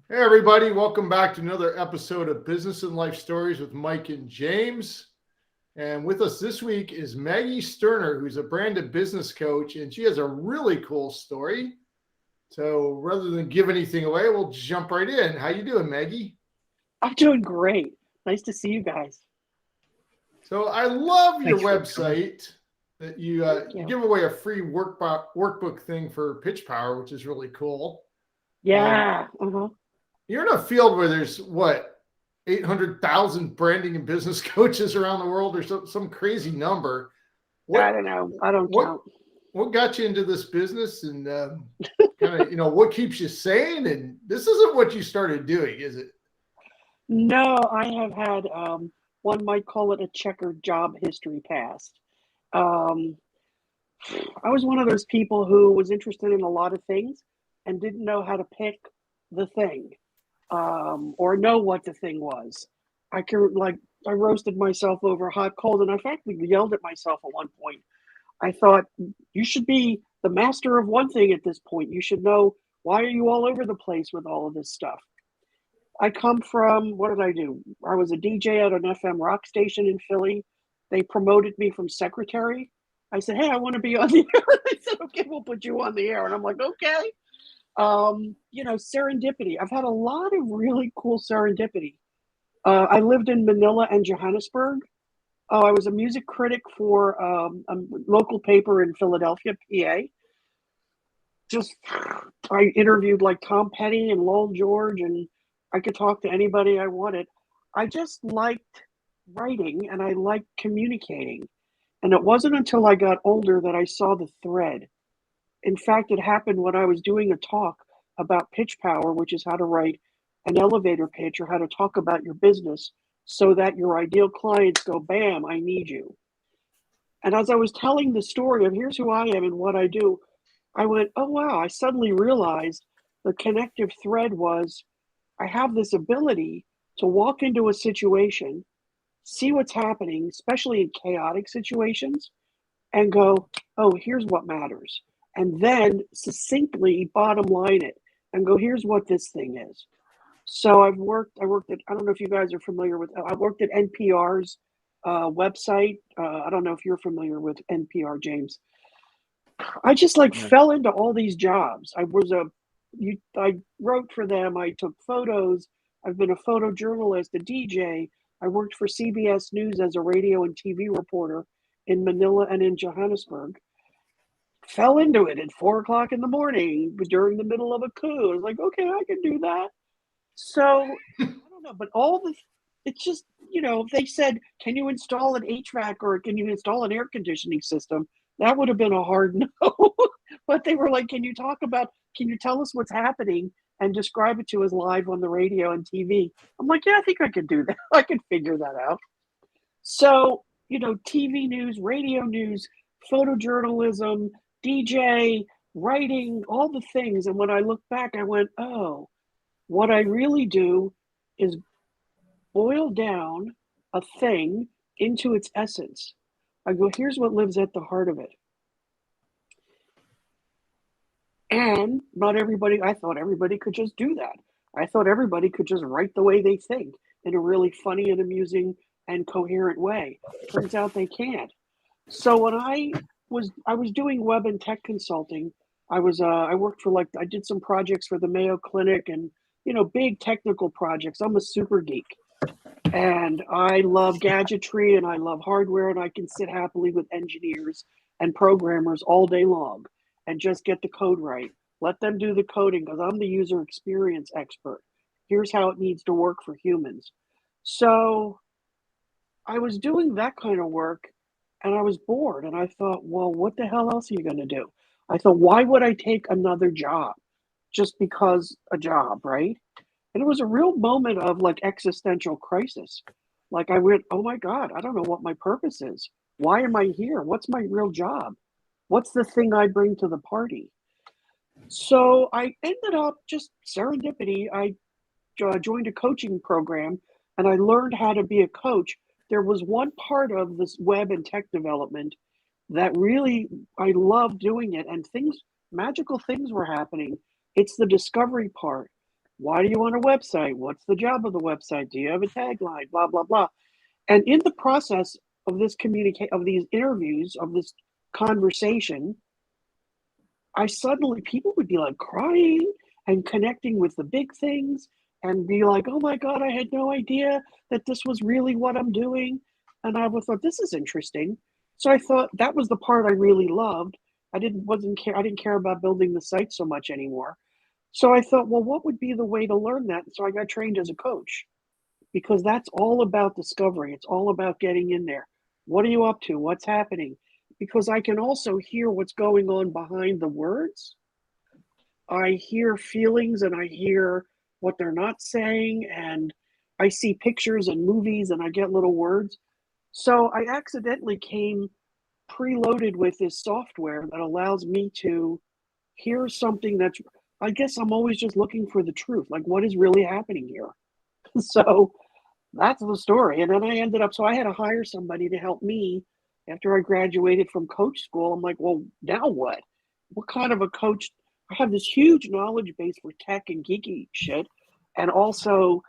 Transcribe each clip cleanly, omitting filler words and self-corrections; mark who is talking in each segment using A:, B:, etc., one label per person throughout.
A: Hey, everybody, welcome back to another episode of Business and Life Stories with Mike and James. And with us this week is Maggy Sterner, who's a branded business coach, and she has a really cool story. So rather than give anything away, we'll jump right in. How you doing, Maggie?
B: I'm doing great. Nice to see you guys.
A: So I love your
C: Thanks for coming.
A: website that you
B: Thank
A: you
B: you.
A: give away a free workbook thing for pitch power, which is really cool. Um,
B: Yeah. Uh-huh.
A: you're in a field where there's what 800,000 branding and business coaches around the world, or some crazy number.
B: I
A: What
B: don't know. I don't
A: what
B: count.
A: what got you into this business, and kind of what keeps you sane? And this isn't what you started doing, is it?
B: No, I have had one might call it a checkered job history past. Um, I was one of those people who was interested in a lot of things and didn't know how to pick the thing or know what the thing was. I roasted myself over hot cold, and I frankly yelled at myself at one point. I thought you should be the master of one thing at this point. You should know why are you all over the place with all of this stuff. I come from what did I do? I was a DJ at an FM rock station in Philly. They promoted me from secretary. I said, "Hey, I want to be on the air." They said, "Okay, we'll put you on the air." And I'm like, "Okay." Serendipity. I've had a lot of really cool serendipity. I lived in Manila and Johannesburg. Oh, I was a music critic for a local paper in Philadelphia, PA. Just I interviewed like Tom Petty and Lowell George, and I could talk to anybody I wanted. I just liked writing and I liked communicating. And it wasn't until I got older that I saw the thread. In fact, it happened when I was doing a talk about pitch power, which is how to write an elevator pitch or how to talk about your business so that your ideal clients go, bam, I need you. And as I was telling the story of here's who I am and what I do, I went, oh, wow. I suddenly realized the connective thread was I have this ability to walk into a situation, see what's happening, especially in chaotic situations, and go, oh, here's what matters. And then succinctly bottom line it and go, here's what this thing is. So I worked at, I don't know if you guys are familiar with, I worked at NPR's website. I don't know if you're familiar with NPR, James. I just like
C: No.
B: fell into all these jobs. I wrote for them. I took photos. I've been a photojournalist, a DJ. I worked for CBS News as a radio and TV reporter in Manila and in Johannesburg. Fell into it at 4 o'clock in the morning during the middle of a coup. I was like, okay, I can do that. So I don't know, but it's just, if they said, can you install an HVAC or can you install an air conditioning system? That would have been a hard no. But they were like, can you tell us what's happening and describe it to us live on the radio and TV? I'm like, yeah, I think I could do that. I could figure that out. So, TV news, radio news, photojournalism, DJ, writing, all the things. And when I look back, I went, oh, what I really do is boil down a thing into its essence. I go, here's what lives at the heart of it. And not everybody, I thought everybody could just do that. I thought everybody could just write the way they think in a really funny and amusing and coherent way. Turns out they can't. So when I was doing web and tech consulting, I worked for I did some projects for the Mayo Clinic and big technical projects. I'm a super geek. And I love gadgetry and I love hardware, and I can sit happily with engineers and programmers all day long and just get the code right. Let them do the coding because I'm the user experience expert. Here's how it needs to work for humans. So I was doing that kind of work and I was bored. And I thought, well, what the hell else are you going to do? I thought, why would I take another job just because a job, right? And it was a real moment of like existential crisis. Like I went, oh my God, I don't know what my purpose is. Why am I here? What's my real job? What's the thing I bring to the party? So I ended up just serendipity. I joined a coaching program and I learned how to be a coach. There was one part of this web and tech development that really I loved doing it, and magical things were happening. It's the discovery part. Why do you want a website? What's the job of the website? Do you have a tagline? Blah, blah, blah. And in the process of this of these interviews, of this conversation, people would be like crying and connecting with the big things and be like, oh my God, I had no idea that this was really what I'm doing. And I thought, this is interesting. So I thought that was the part I really loved. I didn't care about building the site so much anymore. So I thought, well, what would be the way to learn that? So I got trained as a coach because that's all about discovery. It's all about getting in there. What are you up to? What's happening? Because I can also hear what's going on behind the words. I hear feelings and I hear what they're not saying, and I see pictures and movies and I get little words. So I accidentally came preloaded with this software that allows me to hear something that's, I guess I'm always just looking for the truth, like what is really happening here. So that's the story. And then so I had to hire somebody to help me after I graduated from coach school. I'm like, well, now what? What kind of a coach? I have this huge knowledge base for tech and geeky shit, and also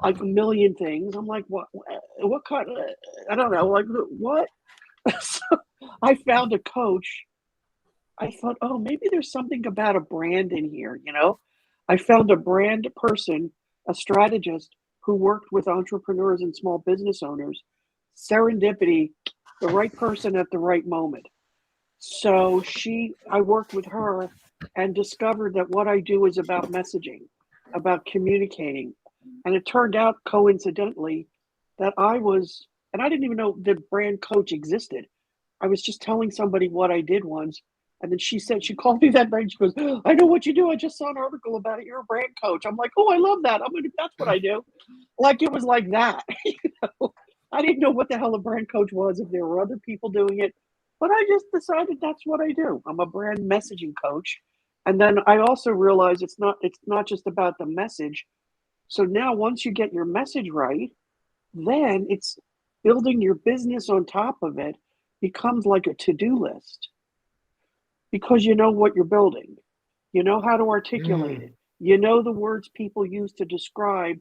B: like a million things. I'm like, what kind of, I don't know, like what? So I found a coach. I thought, oh, maybe there's something about a brand in here, you know? I found a brand person, a strategist who worked with entrepreneurs and small business owners. Serendipity, the right person at the right moment. So I worked with her and discovered that what I do is about messaging, about communicating. And it turned out coincidentally that and I didn't even know the brand coach existed. I was just telling somebody what I did once. And then she called me that night. She goes, I know what you do. I just saw an article about it. You're a brand coach. I'm like, oh, I love that. That's what I do. Like, it was like that. You know? I didn't know what the hell a brand coach was, if there were other people doing it. But I just decided that's what I do. I'm a brand messaging coach. And then I also realized it's not just about the message. So now once you get your message right, then it's building your business on top of it becomes like a to-do list because you know what you're building. You know how to articulate it. You know the words people use to describe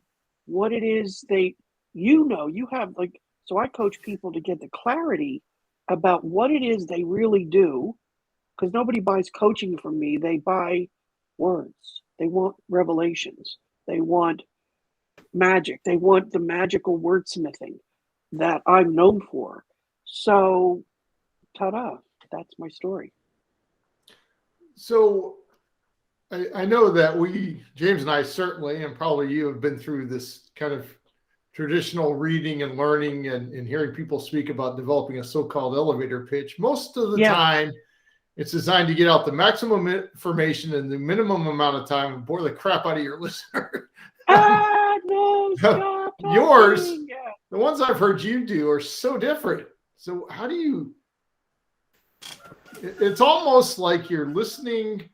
B: what it is you have like, so I coach people to get the clarity about what it is they really do, because nobody buys coaching from me. They buy words. They want revelations. They want magic. They want the magical wordsmithing that I'm known for. So, ta-da, that's my story.
A: So I know that James and I certainly, and probably you, have been through this kind of traditional reading and learning and hearing people speak about developing a so-called elevator pitch. Most of the time, it's designed to get out the maximum information in the minimum amount of time and bore the crap out of your listener.
B: No, stop talking.
A: Yours, the ones I've heard you do are so different. So how do you, it's almost like you're listening,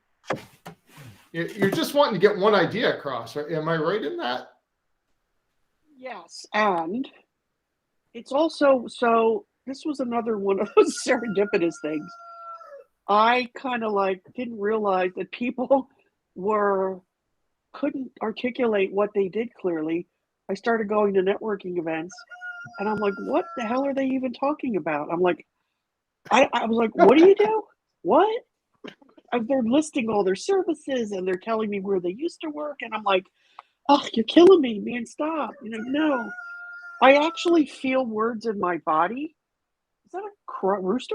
A: you're just wanting to get one idea across, right? Am I right in that?
B: Yes, and it's also, so this was another one of those serendipitous things. I kind of like didn't realize that people couldn't articulate what they did clearly. I started going to networking events and I'm like, what the hell are they even talking about? I'm like, I was like, what do you do? What? They're listing all their services and they're telling me where they used to work. And I'm like, oh, you're killing me, man. Stop. No. I actually feel words in my body. Is that a rooster?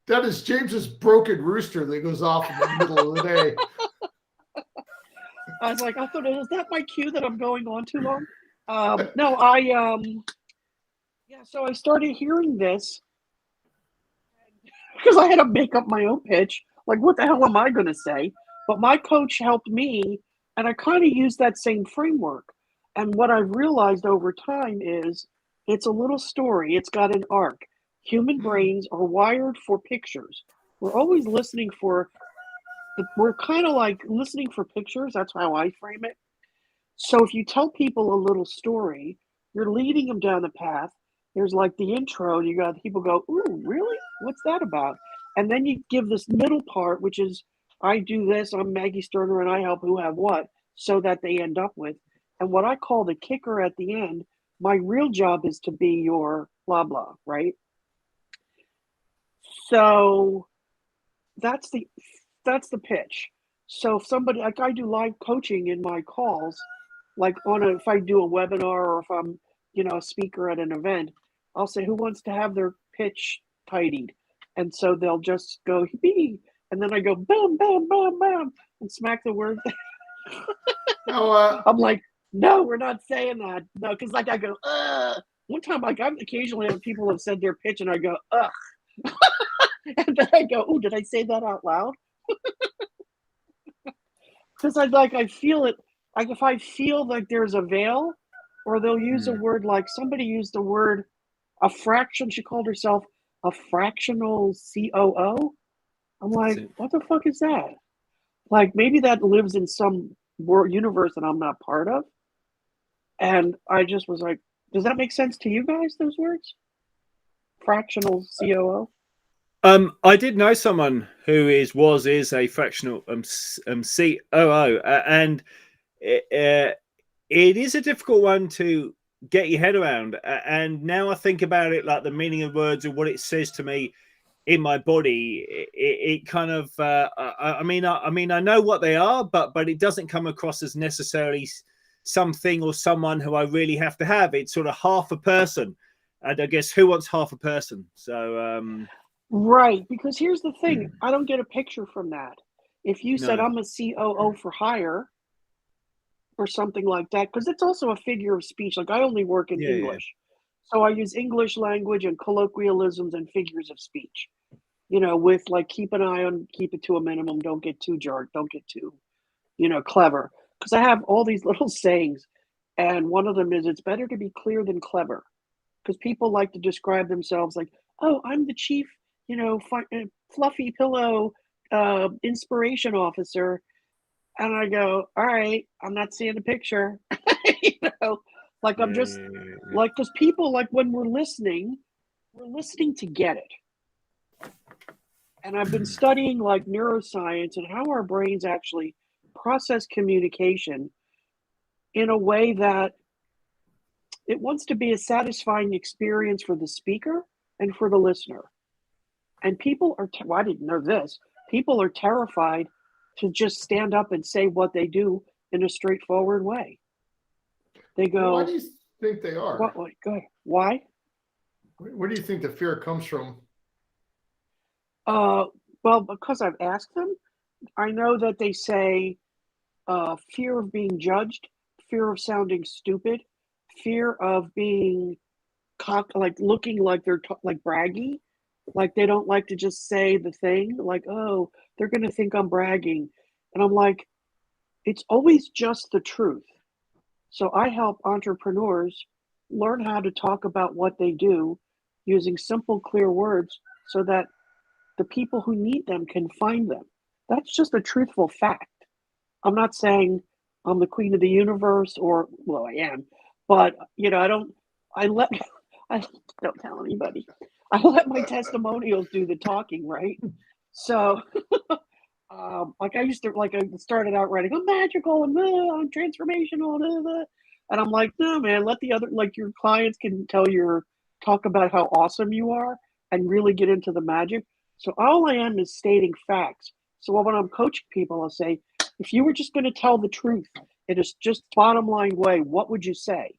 A: That is James's broken rooster that goes off in the middle of the day.
B: I was like, I thought, is that my cue that I'm going on too long? So I started hearing this because I had to make up my own pitch. Like, what the hell am I going to say? But my coach helped me, and I kind of used that same framework. And what I've realized over time is it's a little story. It's got an arc. Human brains are wired for pictures. We're always listening we're kind of like listening for pictures. That's how I frame it. So if you tell people a little story, you're leading them down the path. There's like the intro, you got people go, ooh, really? What's that about? And then you give this middle part, which is I do this, I'm Maggy Sterner and I help who have what, so that they end up with. And what I call the kicker at the end, my real job is to be your blah blah, right? So that's the pitch. So if somebody, like I do live coaching in my calls, like if I do a webinar or if I'm, a speaker at an event, I'll say, who wants to have their pitch tidied? And so they'll just go, me. And then I go, bam, bam, bam, bam, and smack the word.
A: Now,
B: I'm like, no, we're not saying that. No, because like I go, ugh. One time, like I'm occasionally have people have said their pitch and I go, ugh. And then I go, oh, did I say that out loud? Because I feel it. Like if I feel like there's a veil, or they'll use a word like somebody used the word a fraction. She called herself a fractional COO. I'm like, what the fuck is that? Like maybe that lives in some universe that I'm not part of. And I just was like, does that make sense to you guys? Those words, fractional COO.
C: I did know someone who is a fractional COO, and it is a difficult one to get your head around. And now I think about it, like the meaning of words and what it says to me in my body. It kind of, I mean, I know what they are, but it doesn't come across as necessarily something or someone who I really have to have. It's sort of half a person, and I guess who wants half a person? So.
B: Right, because here's the thing, I don't get a picture from that. If you said
C: No.
B: I'm a COO for hire or something like that, because it's also a figure of speech. Like I only work in English. So I use English language and colloquialisms and figures of speech, with like keep it to a minimum, don't get too jarred, don't get too, clever. Because I have all these little sayings, and one of them is it's better to be clear than clever. Because people like to describe themselves like, oh, I'm the chief fluffy pillow inspiration officer. And I go, all right, I'm not seeing the picture. I'm just like, because people, like when we're listening to get it. And I've been studying like neuroscience and how our brains actually process communication in a way that it wants to be a satisfying experience for the speaker and for the listener. And people are, I didn't know this, people are terrified to just stand up and say what they do in a straightforward way. They go,
A: why do you think they are?
B: Why?
A: Where do you think the fear comes from?
B: Well, because I've asked them. I know that they say fear of being judged, fear of sounding stupid, fear of being looking like they're like braggy. Like they don't like to just say the thing, like, oh, they're going to think I'm bragging. And I'm like, it's always just the truth. So I help entrepreneurs learn how to talk about what they do using simple, clear words so that the people who need them can find them. That's just a truthful fact. I'm not saying I'm the queen of the universe well, I am, but I don't tell anybody. I let my testimonials do the talking, right? So, like I started out writing, I'm magical and I'm transformational, and I'm like, no, man, let the other, like your clients can talk about how awesome you are and really get into the magic. So all I am is stating facts. So when I'm coaching people, I'll say, if you were just going to tell the truth in a just bottom line way, what would you say?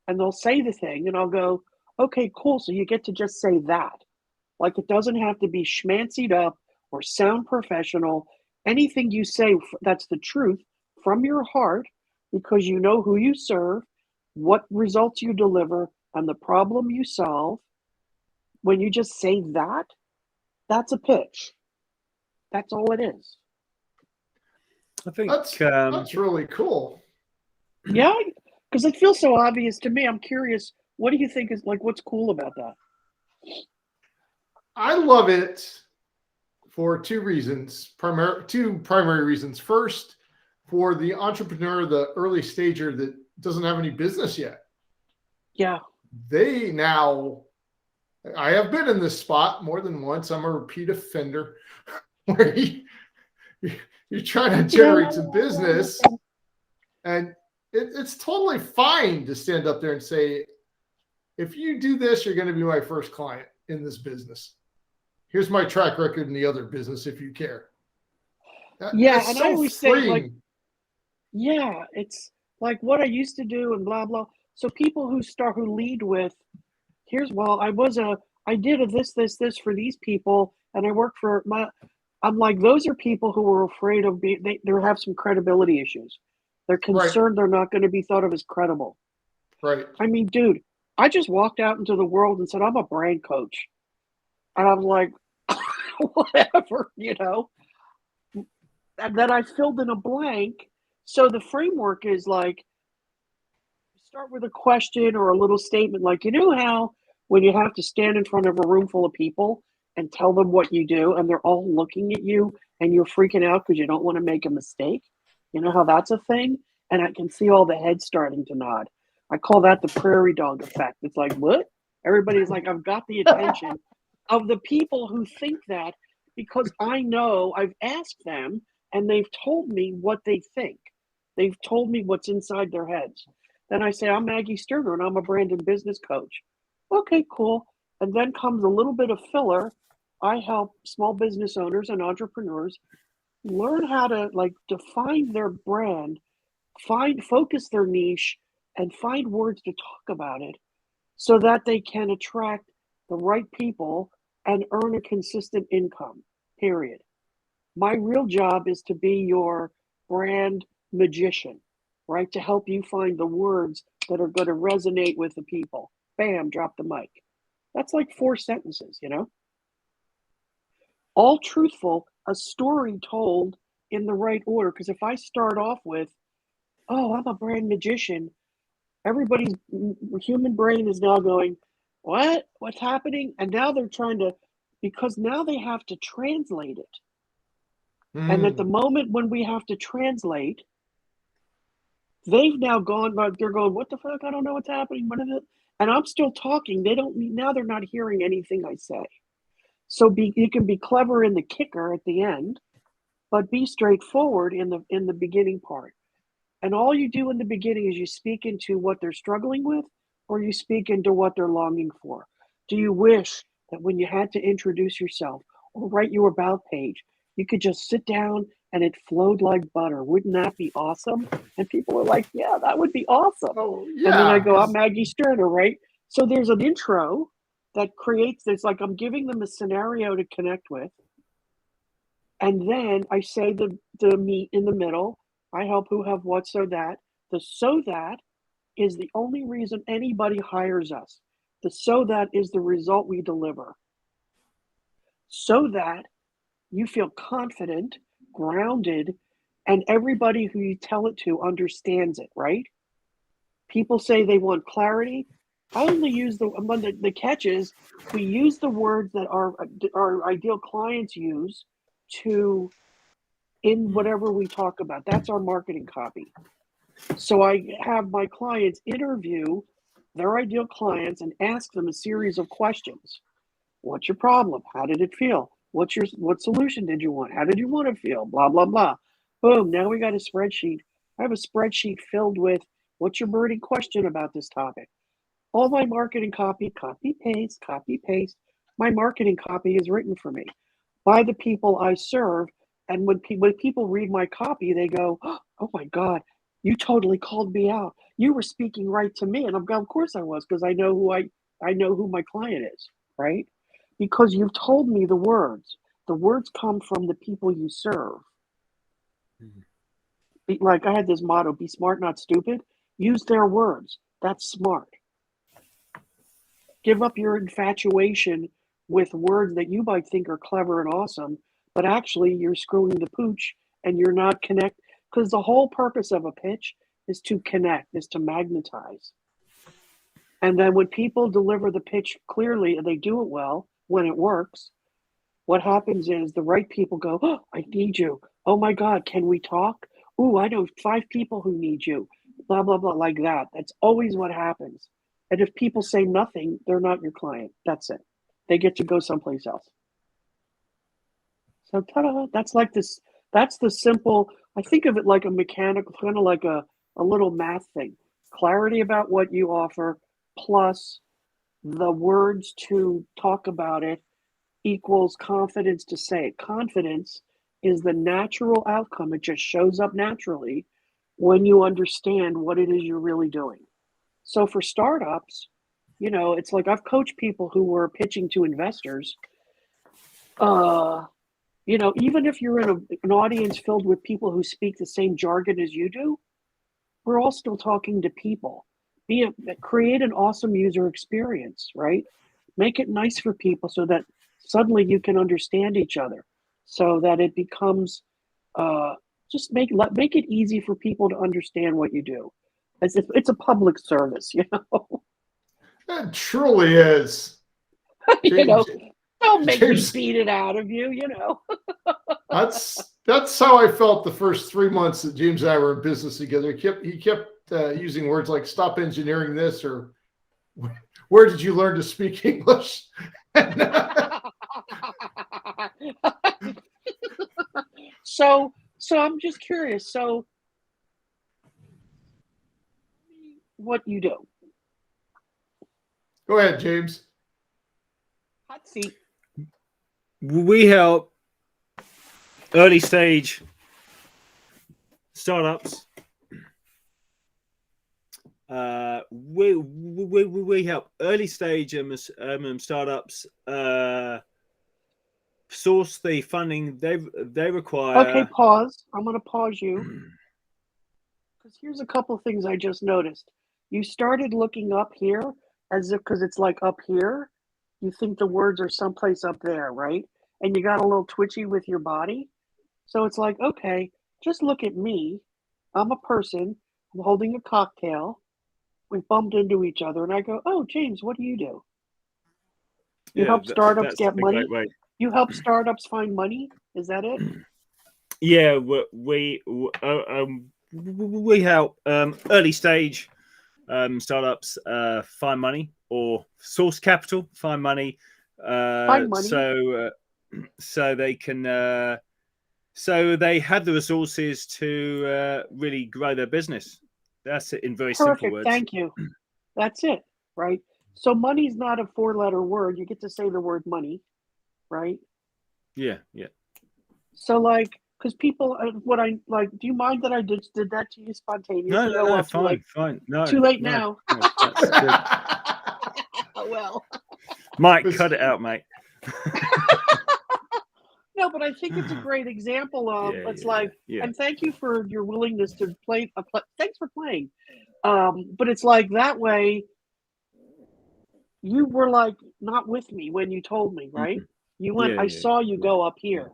B: And they'll say the thing, and I'll go, okay, cool. So you get to just say that. Like it doesn't have to be schmancied up or sound professional. Anything you say that's the truth from your heart, because you know who you serve, what results you deliver, and the problem you solve. When you just say that, that's a pitch. That's all it is.
C: I think
A: that's really cool.
B: Yeah, because it feels so obvious to me. I'm curious, what do you think is like, what's cool about that?
A: I love it for two reasons, two primary reasons. First, for the entrepreneur, the early stager that doesn't have any business yet.
B: Yeah.
A: I have been in this spot more than once. I'm a repeat offender where you're trying to generate some business, and it's totally fine to stand up there and say, if you do this, you're going to be my first client in this business. Here's my track record in the other business if you care.
B: That's and so I always
A: freeing.
B: say, like, yeah, it's like what I used to do and blah, blah. So people who lead with, I did this for these people, and I work for I'm like, those are people who are afraid of they have some credibility issues. They're concerned they're not going to be thought of as credible.
A: Right.
B: I mean, dude, I just walked out into the world and said, I'm a brand coach. And I'm like, whatever, And then I filled in a blank. So the framework is like, start with a question or a little statement like, how when you have to stand in front of a room full of people and tell them what you do and they're all looking at you and you're freaking out because you don't want to make a mistake? You know how that's a thing? And I can see all the heads starting to nod. I call that the prairie dog effect. It's like, what? Everybody's like, I've got the attention of the people who think that, because I know I've asked them and they've told me what they think. They've told me what's inside their heads. Then I say, I'm Maggy Sterner and I'm a brand and business coach. Okay, cool. And then comes a little bit of filler. I help small business owners and entrepreneurs learn how to define their brand, focus their niche, and find words to talk about it so that they can attract the right people and earn a consistent income, period. My real job is to be your brand magician, right? To help you find the words that are going to resonate with the people. Bam, drop the mic. That's like 4 sentences, All truthful, a story told in the right order. Because if I start off with, oh, I'm a brand magician, everybody's human brain is now going, what? What's happening? And now they're trying to, because now they have to translate it. And at the moment when we have to translate, they've now gone, they're going, what the fuck? I don't know what's happening. What is it? And I'm still talking. Now they're not hearing anything I say. So you can be clever in the kicker at the end, but be straightforward in the beginning part. And all you do in the beginning is you speak into what they're struggling with, or you speak into what they're longing for. Do you wish that when you had to introduce yourself or write your about page, you could just sit down and it flowed like butter? Wouldn't that be awesome? And people are like, yeah, that would be awesome.
A: Oh, yeah.
B: And then I go, I'm Maggy Sterner, right? So there's an intro that creates this, like I'm giving them a scenario to connect with. And then I say the meat in the middle. I help who have what, so that. The so that is the only reason anybody hires us. The so that is the result we deliver. So that you feel confident, grounded, and everybody who you tell it to understands it, right? People say they want clarity. I only use the catch is we use the words that our ideal clients use in whatever we talk about. That's our marketing copy. So I have my clients interview their ideal clients and ask them a series of questions. What's your problem? How did it feel? What solution did you want? How did you want to feel? Blah, blah, blah. Boom. Now we got a spreadsheet. I have a spreadsheet filled with what's your burning question about this topic? All my marketing copy, paste. My marketing copy is written for me by the people I serve. And when people read my copy, they go, oh my God, you totally called me out. You were speaking right to me. And I'm going, of course I was, because I know who my client is, right? Because you've told me the words. The words come from the people you serve. Like I had this motto, be smart, not stupid. Use their words. That's smart. Give up your infatuation with words that you might think are clever and awesome, but actually you're screwing the pooch and you're not connect. Because the whole purpose of a pitch is to connect, is to magnetize. And then when people deliver the pitch clearly and they do it well, when it works, what happens is the right people go, oh, I need you. Oh my God, can we talk? Ooh, I know 5 people who need you. Blah, blah, blah, like that. That's always what happens. And if people say nothing, they're not your client. That's it. They get to go someplace else. So ta-da, that's like this That's the simple. I think of it like a mechanical, kind of like a little math thing. Clarity about what you offer plus the words to talk about it equals confidence to say it. Confidence is the natural outcome. It just shows up naturally when you understand what it is you're really doing. So for startups, it's like I've coached people who were pitching to investors. Even if you're in an audience filled with people who speak the same jargon as you do, we're all still talking to people. Create an awesome user experience, right? Make it nice for people so that suddenly you can understand each other, so that it becomes just make it easy for people to understand what you do. It's a public service,
A: It truly is. James,
B: Don't make
A: James,
B: me beat it out of you,
A: That's how I felt the first 3 months that James and I were in business together. He kept using words like "stop engineering this" or "where did you learn to speak English?"
B: So I'm just curious. So, what you do?
A: Go ahead, James.
B: Hot seat.
C: We help early stage startups. We help early stage startups source the funding they require.
B: Okay, pause. I'm going to pause you because here's a couple things I just noticed. You started looking up here as if because it's like up here. You think the words are someplace up there, right? And you got a little twitchy with your body. So it's like, okay, just look at me. I'm a person. I'm holding a cocktail. We bumped into each other, and I go, "Oh, James, what do you do? You help startups get money. You help startups find money. Is that it?"
C: Yeah, we help early stage startups find money or source capital, find money.
B: Find money.
C: So they can. So they have the resources to really grow their business. That's it in very simple words.
B: Thank you. That's it, right? So money's not a 4-letter word. You get to say the word money, right?
C: Yeah.
B: So because people, what I like, do you mind that I did that to you spontaneously?
C: No, fine. No,
B: too late
C: no,
B: now.
C: No,
B: Well,
C: Mike, cut it out, mate.
B: No, but I think it's a great example of and thank you for your willingness to play. Thanks for playing. But it's like that way. You were like not with me when you told me, right? You went. I saw you go up here.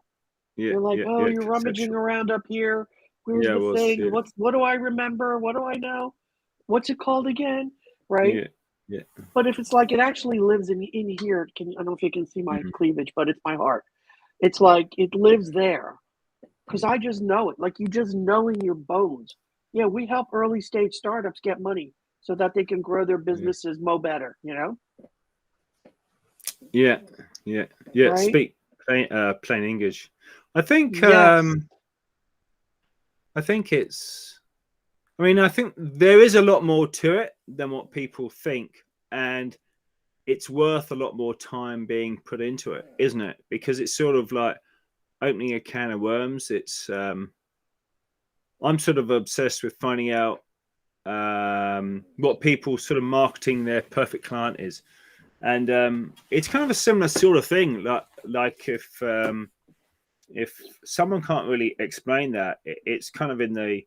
B: You're like, oh, you're rummaging around up here. Where's the thing?
C: Yeah.
B: What do I remember? What do I know? What's it called again? Right?
C: Yeah.
B: But if it's like it actually lives in here, I don't know if you can see my cleavage, but it's my heart. It's like it lives there because I just know it. Like you just know in your bones. Yeah, we help early stage startups get money so that they can grow their businesses better.
C: Yeah. Right? Speak plain English. I think. Yes. I think it's. I think there is a lot more to it than what people think, and it's worth a lot more time being put into it, isn't it? Because it's sort of like opening a can of worms. It's I'm sort of obsessed with finding out what people sort of marketing their perfect client is, and it's kind of a similar sort of thing. Like if someone can't really explain that, it's kind of in the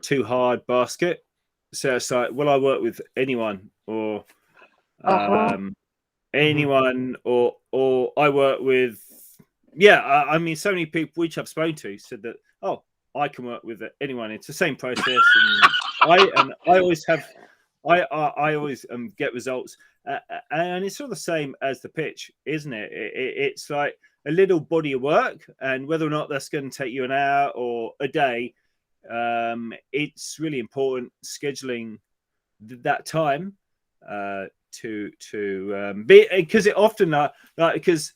C: too hard basket. So it's like, will I work with anyone or anyone or I work with so many people which I've spoken to said that I can work with anyone. It's the same process, and I always have I always get results, and it's sort of the same as the pitch, isn't it? It's like a little body of work, and whether or not that's going to take you an hour or a day, it's really important scheduling that time to be, because it often because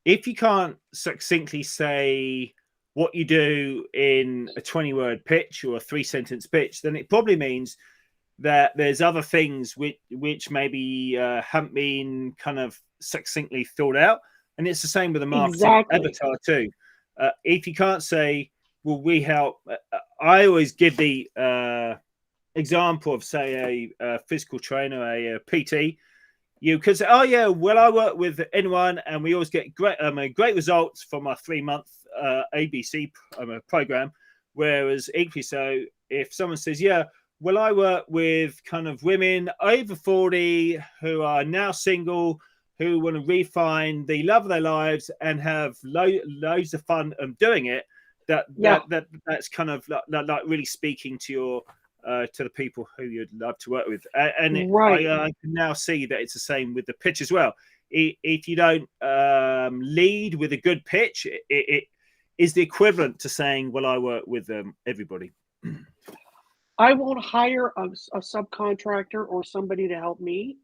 C: if you can't succinctly say what you do in a 20-word pitch or a 3-sentence pitch, then it probably means that there's other things which maybe haven't been kind of succinctly thought out. And it's the same with the marketing avatar too. If you can't say, well, we help, I always give the example of, say, a physical trainer, a PT. You could say, oh yeah, well, I work with anyone and we always get great results from our 3-month ABC program. Whereas equally so, if someone says, yeah, well, I work with kind of women over 40 who are now single, who want to refine the love of their lives and have loads of fun doing it, that's kind of like really speaking to your to the people who you'd love to work with. And I can now see that it's the same with the pitch as well. If you don't lead with a good pitch, it is the equivalent to saying, well, I work with everybody.
B: I won't hire a subcontractor or somebody to help me.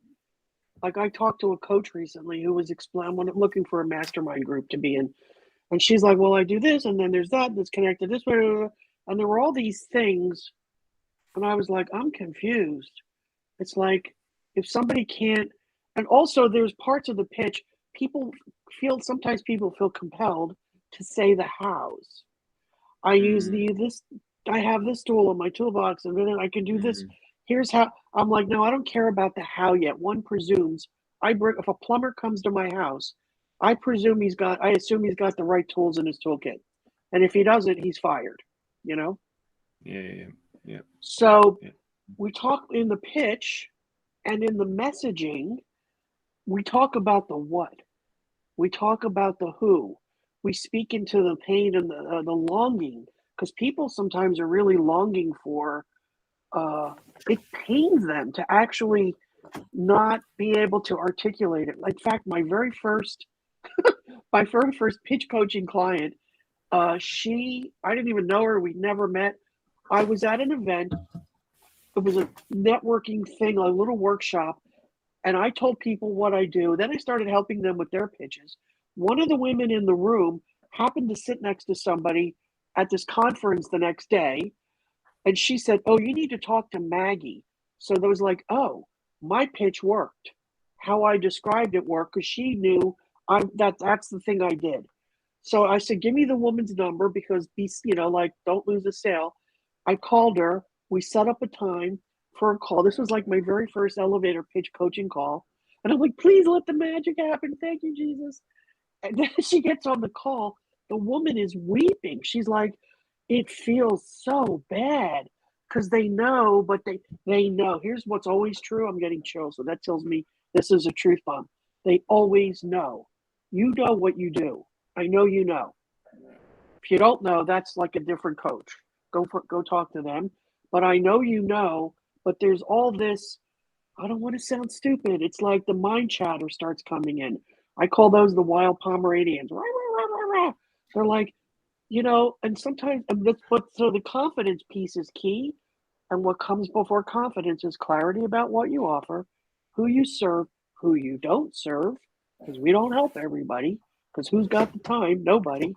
B: Like, I talked to a coach recently who was looking for a mastermind group to be in. And she's like, well, I do this, and then there's that's connected this way. And there were all these things. And I was like, I'm confused. It's like, if somebody can't, and also there's parts of the pitch, sometimes people feel compelled to say the hows. I use I have this tool in my toolbox, and then I can do this. Here's how. I'm like, no, I don't care about the how yet. One presumes if a plumber comes to my house, I assume he's got the right tools in his toolkit. And if he doesn't, he's fired, you know?
C: Yeah.
B: So we talk in the pitch and in the messaging, we talk about the what. We talk about the who. We speak into the pain and the longing, because people sometimes are really longing for, it pains them to actually not be able to articulate it. In fact, my very first pitch coaching client, I didn't even know her. We'd never met. I was at an event. It was a networking thing, a little workshop. And I told people what I do. Then I started helping them with their pitches. One of the women in the room happened to sit next to somebody at this conference the next day. And she said, oh, you need to talk to Maggy. So there was like, oh, my pitch worked. How I described it worked, because she knew that's the thing I did. So I said, give me the woman's number, because don't lose a sale. I called her. We set up a time for a call. This was like my very first elevator pitch coaching call. And I'm like, please let the magic happen. Thank you, Jesus. And then she gets on the call. The woman is weeping. She's like, it feels so bad, because they know, but they know. Here's what's always true. I'm getting chills. So that tells me this is a truth bomb. They always know. You know what you do. I know you know. If you don't know, that's like a different coach. Go talk to them. But I know you know, but there's all this, I don't want to sound stupid. It's like the mind chatter starts coming in. I call those the wild Pomeranians. Rah, rah, rah, rah, rah. They're like, and sometimes, so the confidence piece is key. And what comes before confidence is clarity about what you offer, who you serve, who you don't serve, because we don't help everybody, because who's got the time? Nobody,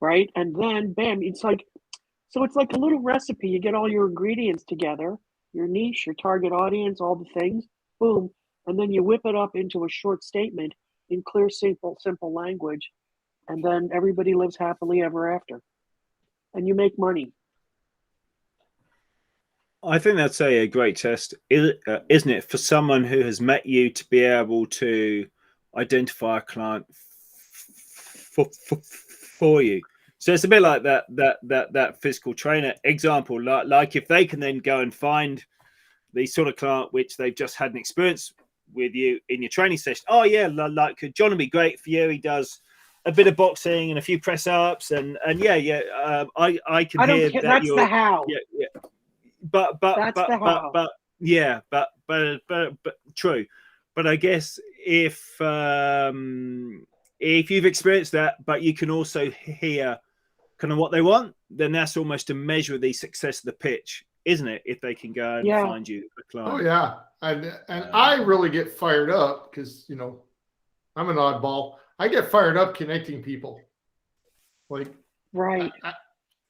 B: right? And then, bam, it's like a little recipe. You get all your ingredients together, your niche, your target audience, all the things, boom, and then you whip it up into a short statement in clear, simple language, and then everybody lives happily ever after, and you make money.
C: I think that's a great test, isn't it, for someone who has met you to be able to identify a client for you. So it's a bit like that physical trainer example. Like if they can then go and find the sort of client which they've just had an experience with you in your training session. Oh yeah, like John would be great for you. He does a bit of boxing and a few press ups, and I can hear that.
B: That's the how.
C: Yeah. But true. But I guess if you've experienced that, but you can also hear kind of what they want, then that's almost a measure of the success of the pitch, isn't it? If they can go and find you a client.
A: Oh yeah, and I really get fired up because I'm an oddball. I get fired up connecting people. Like
B: Right.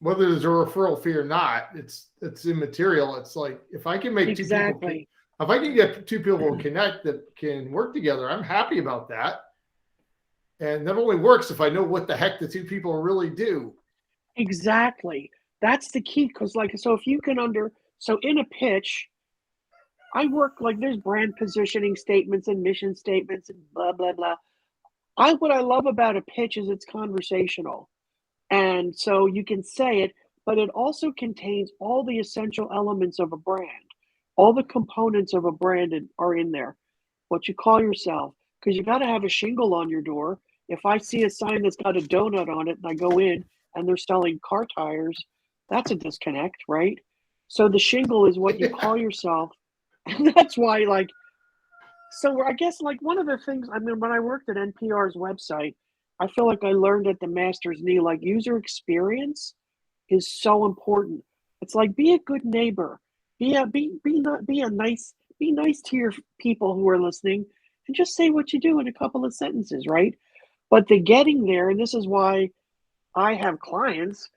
A: Whether there's a referral fee or not, it's immaterial. It's like if I can make
B: Exactly.
A: if I can get two people to connect that can work together, I'm happy about that. And that only works if I know what the heck the two people really do.
B: Exactly. That's the key. Because, like, so if you can so in a pitch, I work like there's brand positioning statements and mission statements and blah, blah, blah. What I love about a pitch is it's conversational. And so you can say it, but it also contains all the essential elements of a brand. All the components of a brand are in there. What you call yourself, because you got to have a shingle on your door. If I see a sign that's got a donut on it and I go in and they're selling car tires, that's a disconnect, right? So the shingle is what you call yourself. And that's why, like, so I guess like one of the things, I mean, when I worked at NPR's website, I feel like I learned at the master's knee, like user experience is so important. It's like be a good neighbor, be nice to your people who are listening, and just say what you do in a couple of sentences, right? But the getting there, and this is why I have clients,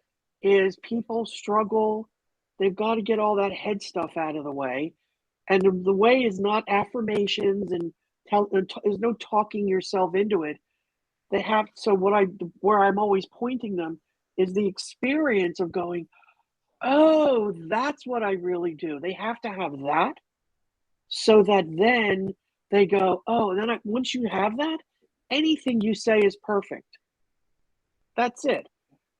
B: is people struggle. They've got to get all that head stuff out of the way, and the way is not affirmations and there's no talking yourself into it. They have, so where I'm always pointing them is the experience of going, oh, that's what I really do. They have to have that so that then they go, oh, and then once you have that, anything you say is perfect. That's it.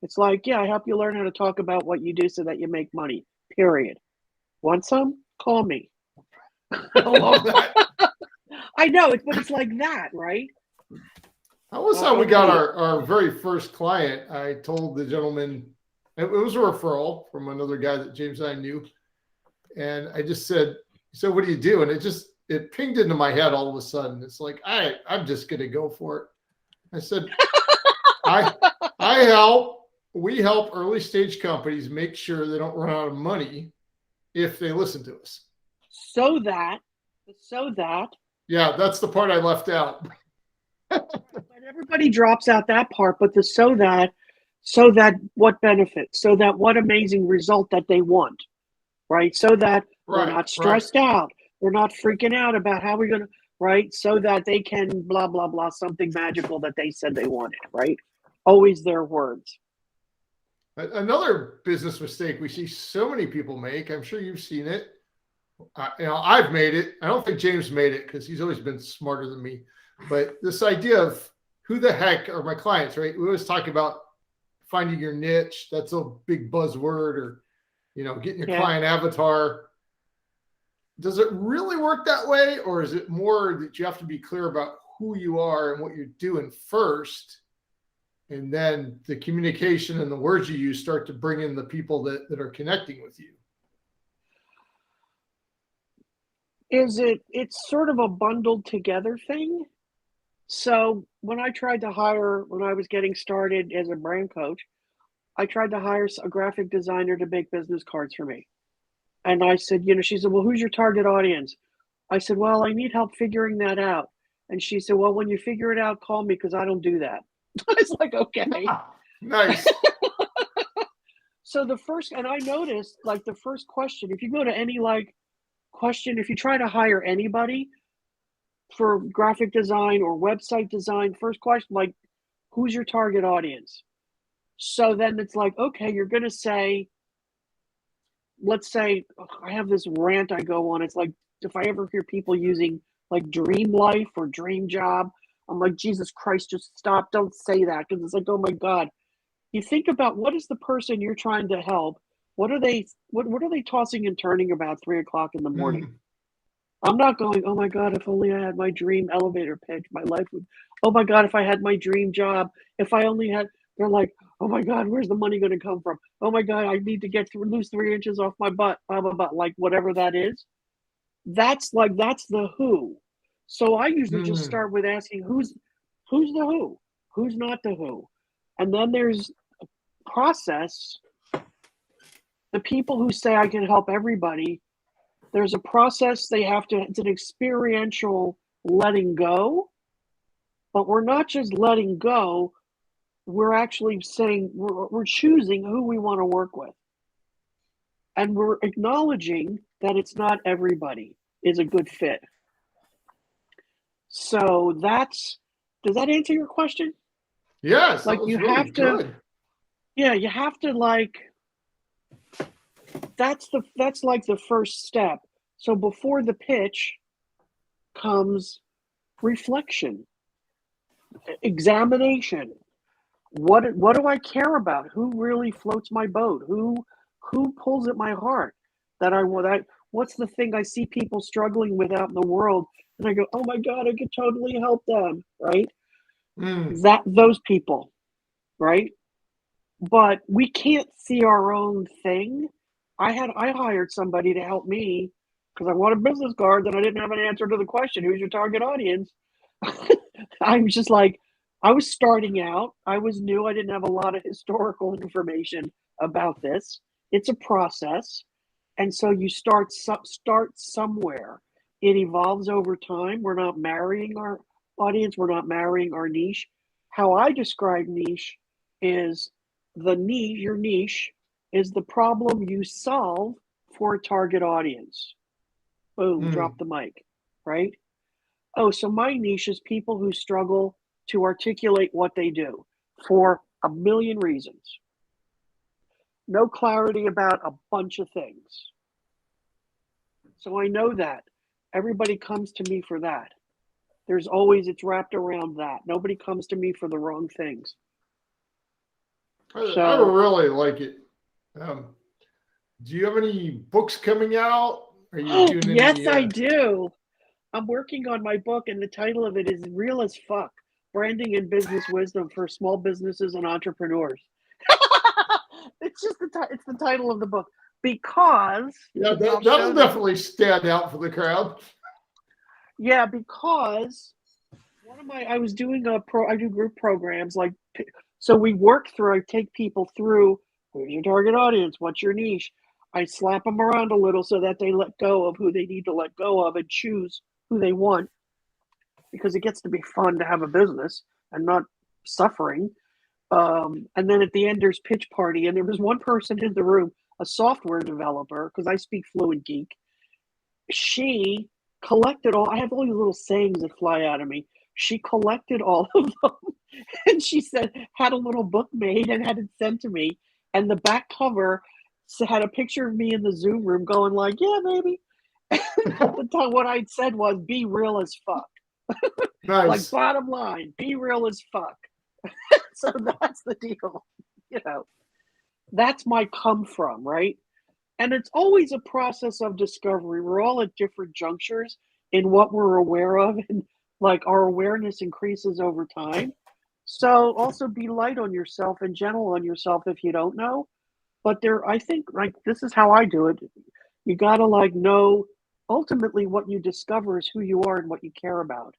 B: It's like, yeah, I help you learn how to talk about what you do so that you make money, period. Want some? Call me.
A: I love that.
B: I know, but it's like that, right?
A: That was how we got our very first client. I told the gentleman, it was a referral from another guy that James and I knew. And I just said, so what do you do? And it pinged into my head all of a sudden. It's like, I'm just going to go for it. I said, we help early stage companies make sure they don't run out of money if they listen to us.
B: So that.
A: Yeah, that's the part I left out.
B: But everybody drops out that part, but so that what benefit, so that what amazing result that they want, right? So that they're not stressed out, they're not freaking out about how we're gonna, right? So that they can blah blah blah something magical that they said they wanted, right? Always their words.
A: Another business mistake we see so many people make, I'm sure you've seen it. I've made it. I don't think James made it because he's always been smarter than me. But this idea of who the heck are my clients, right? We always talk about finding your niche. That's a big buzzword, or, getting your client avatar. Does it really work that way? Or is it more that you have to be clear about who you are and what you're doing first? And then the communication and the words you use start to bring in the people that are connecting with you.
B: It's sort of a bundled together thing. So when I was getting started as a brand coach, I tried to hire a graphic designer to make business cards for me. And I said, she said, well, who's your target audience? I said, well, I need help figuring that out. And she said, well, when you figure it out, call me because I don't do that. I was like, okay.
A: Nice.
B: So and I noticed like the first question, if you go to any question, if you try to hire anybody for graphic design or website design, first question, like, who's your target audience? So then it's like, okay, you're going to say, let's say I have this rant I go on. It's like, if I ever hear people using like dream life or dream job, I'm like, Jesus Christ, just stop. Don't say that. Because it's like, oh my God. You think about what is the person you're trying to help? What are they tossing and turning about 3:00 in the morning? Mm-hmm. I'm not going, oh my God, if only I had my dream elevator pitch, my life would, oh my God, if I had my dream job, if I only had, they're like, oh my God, where's the money going to come from? Oh my God, I need to lose 3 inches off my butt, blah, blah, blah, like whatever that is. That's the who. So I usually just start with asking who's the who, who's not the who. And then there's a process. The people who say I can help everybody, there's a process it's an experiential letting go, but we're not just letting go. we're actually saying we're choosing who we want to work with. And we're acknowledging that it's not everybody is a good fit. So does that answer your question?
A: Yes,
B: Like
A: that was
B: you
A: really
B: have to,
A: good.
B: yeah, you have to like, that's like the first step. So before the pitch comes reflection, examination. What do I care about? Who really floats my boat? Who pulls at my heart? What's the thing I see people struggling with out in the world, and I go, oh my God, I could totally help them, right? Those people, right? But we can't see our own thing. I hired somebody to help me because I wanted business cards and I didn't have an answer to the question, who's your target audience? I was just like, I was starting out. I was new. I didn't have a lot of historical information about this. It's a process. And so you start somewhere. It evolves over time. We're not marrying our audience. We're not marrying our niche. How I describe niche is your niche is the problem you solve for a target audience. Boom, drop the mic, right? Oh, so my niche is people who struggle to articulate what they do for a million reasons. No clarity about a bunch of things. So I know that. Everybody comes to me for that. It's wrapped around that. Nobody comes to me for the wrong things.
A: I really like it. Do you have any books coming out? Are you doing
B: yes,
A: any?
B: I do. I'm working on my book, and the title of it is Real as Fuck, Branding and Business Wisdom for Small Businesses and Entrepreneurs. It's the title of the book because
A: that'll definitely stand out for the crowd.
B: Yeah, because I was doing I do group programs, like, so we work through, I take people through, who's your target audience, what's your niche, I slap them around a little so that they let go of who they need to let go of and choose who they want, because it gets to be fun to have a business and not suffering. And then at the end there's pitch party, and there was one person in the room, a software developer, because I speak fluent geek. She collected I have all these little sayings that fly out of me. She collected all of them and she had a little book made and had it sent to me. And the back cover had a picture of me in the Zoom room going like, yeah, baby. What I'd said was, be real as fuck.
A: Nice.
B: Like, bottom line, be real as fuck. So that's the deal. That's my come from, right? And it's always a process of discovery. We're all at different junctures in what we're aware of, and like our awareness increases over time. So also be light on yourself and gentle on yourself if you don't know. But I think, like, this is how I do it. You got to know ultimately what you discover is who you are and what you care about.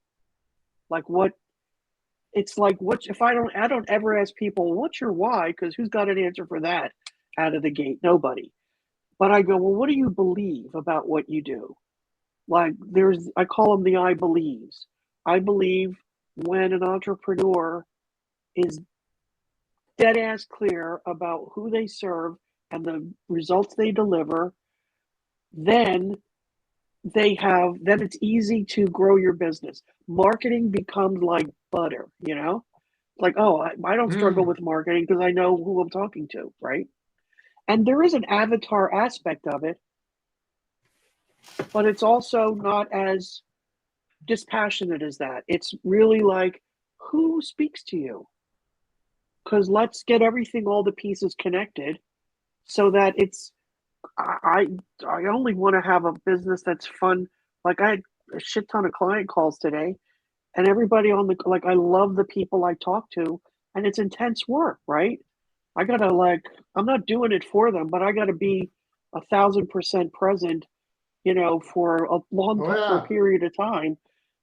B: If I don't ever ask people, what's your why? Because who's got an answer for that out of the gate? Nobody. But I go, well, what do you believe about what you do? Like, I call them the I believes. I believe when an entrepreneur is dead ass clear about who they serve and the results they deliver, then it's easy to grow your business. Marketing becomes like butter, Like, oh, I don't struggle with marketing because I know who I'm talking to, right? And there is an avatar aspect of it, but it's also not as dispassionate as that. It's really like, who speaks to you? Because let's get all the pieces connected so that I only want to have a business that's fun. Like, I had a shit ton of client calls today, and everybody I love the people I talk to, and it's intense work, right? I gotta I'm not doing it for them, but I gotta be 1,000% present, for a period of time.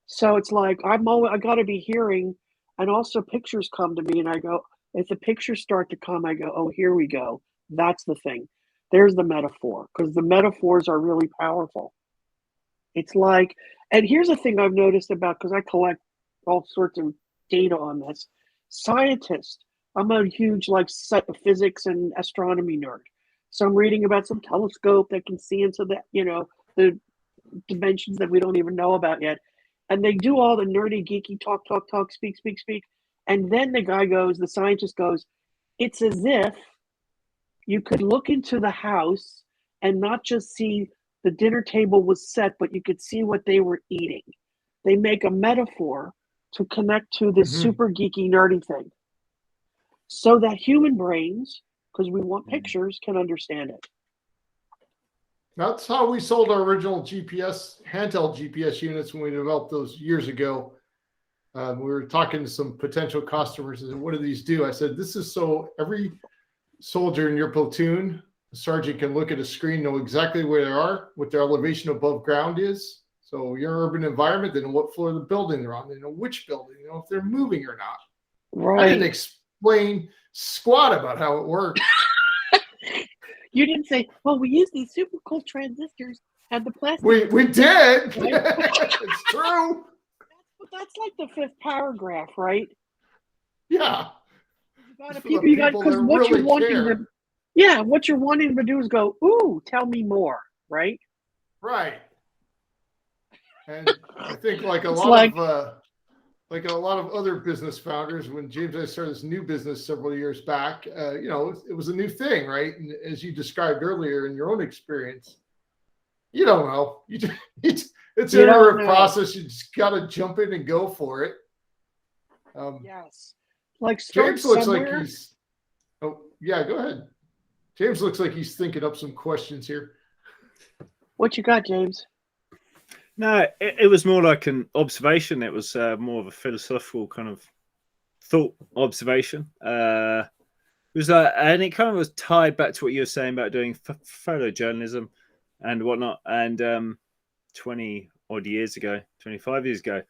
B: So it's like I gotta be hearing, and also pictures come to me, and I go, if the pictures start to come, I go, oh, here we go. That's the thing. There's the metaphor, because the metaphors are really powerful. It's like, and here's the thing I've noticed about, because I collect all sorts of data on this. Scientists I'm a huge like physics and astronomy nerd. So I'm reading about some telescope that can see into the dimensions that we don't even know about yet. And they do all the nerdy, geeky talk, speak. And then the scientist goes, it's as if you could look into the house and not just see the dinner table was set, but you could see what they were eating. They make a metaphor to connect to this super geeky, nerdy thing so that human brains, because we want pictures, can understand it.
A: That's how we sold our original handheld GPS units when we developed those years ago. We were talking to some potential customers and said, what do these do? I said, this is so every soldier in your platoon, the sergeant can look at a screen, know exactly where they are, what their elevation above ground is. So your urban environment, they know what floor of the building they're on. They know which building, you know, if they're moving or not.
B: Right.
A: I didn't explain squat about how it works.
B: You didn't say, well, we use these super cool transistors and the plastic.
A: We did. It's true.
B: That's like the fifth paragraph, right?
A: Yeah.
B: Because what you're wanting them to do is go, ooh, tell me more, right?
A: Right. And I think like a lot of other business founders, when James and I started this new business several years back, it was a new thing, right? And as you described earlier in your own experience, you don't know. It's an iterative process. You just got to jump in and go for it.
B: Yes. Like
A: James looks like he's. Oh yeah, go ahead. James looks like he's thinking up some questions here.
B: What you got, James?
C: No, it was more like an observation. It was more of a philosophical kind of thought observation. It was and it kind of was tied back to what you were saying about doing photojournalism and whatnot. And 20 odd years ago, 25 years ago,